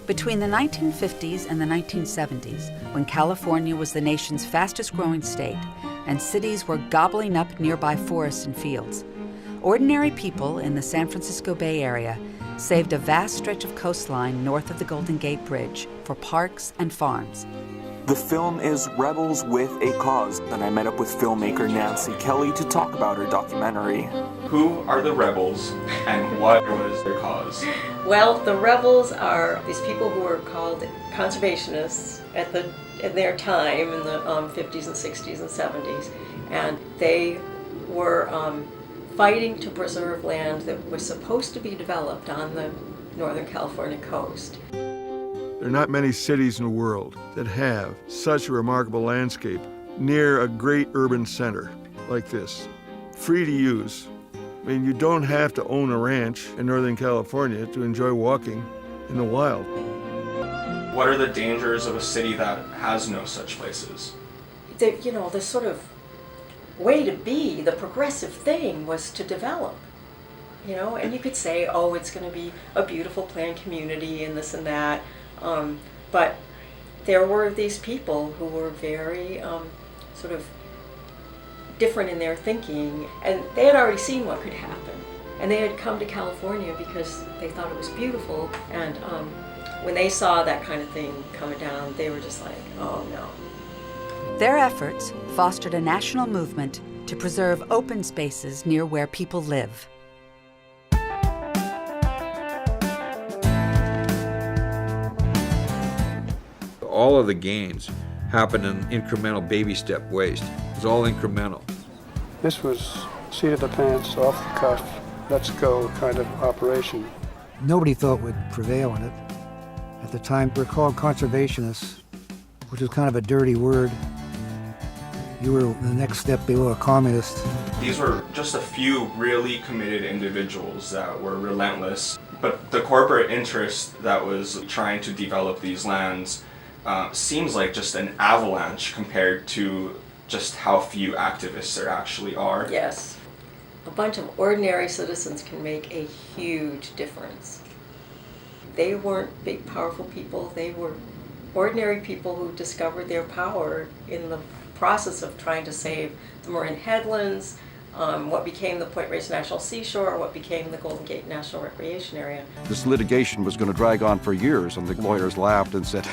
Between the 1950s and the 1970s, when California was the nation's fastest-growing state and cities were gobbling up nearby forests and fields, ordinary people in the San Francisco Bay Area saved a vast stretch of coastline north of the Golden Gate Bridge for parks and farms. The film is Rebels with a Cause, and I met up with filmmaker Nancy Kelly to talk about her documentary. Who are the rebels, and what was their cause? Well, the rebels are these people who were called conservationists in their time in the 50s and 60s and 70s, and they were fighting to preserve land that was supposed to be developed on the Northern California coast. There are not many cities in the world that have such a remarkable landscape near a great urban center like this. Free to use. I mean, you don't have to own a ranch in Northern California to enjoy walking in the wild. What are the dangers of a city that has no such places? The sort of way to be, the progressive thing was to develop. And you could say, oh, it's going to be a beautiful planned community and this and that. But there were these people who were very sort of different in their thinking, and they had already seen what could happen. And they had come to California because they thought it was beautiful, and when they saw that kind of thing coming down, they were just like, oh no. Their efforts fostered a national movement to preserve open spaces near where people live. All of the gains happened in incremental baby step ways. It was all incremental. This was seat of the pants, off the cuff, let's go kind of operation. Nobody thought would prevail in it. At the time, we were called conservationists, which was kind of a dirty word. You were the next step below a communist. These were just a few really committed individuals that were relentless, but the corporate interest that was trying to develop these lands seems like just an avalanche compared to just how few activists there actually are. Yes. A bunch of ordinary citizens can make a huge difference. They weren't big, powerful people. They were ordinary people who discovered their power in the process of trying to save the Marin headlands, what became the Point Reyes National Seashore, what became the Golden Gate National Recreation Area. This litigation was going to drag on for years, and the lawyers laughed and said,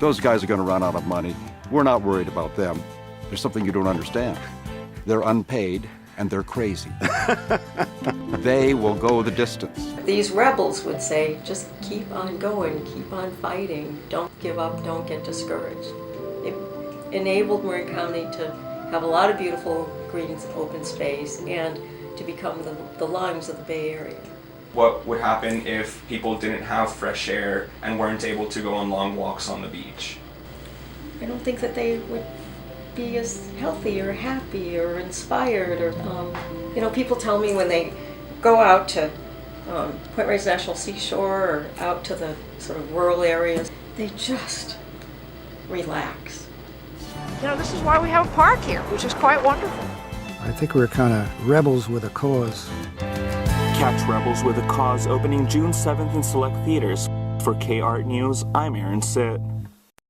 those guys are going to run out of money. We're not worried about them. There's something you don't understand. They're unpaid, and they're crazy. They will go the distance. These rebels would say, just keep on going, keep on fighting, don't give up, don't get discouraged. It enabled Marin County to have a lot of beautiful green open space and to become the lungs of the Bay Area. What would happen if people didn't have fresh air and weren't able to go on long walks on the beach? I don't think that they would be as healthy or happy or inspired or, people tell me when they go out to Point Reyes National Seashore or out to the sort of rural areas, they just relax. This is why we have a park here, which is quite wonderful. I think we were kind of rebels with a cause. Catch Rebels with a Cause opening June 7th in select theaters. For K-Art News, I'm Aaron Sitt.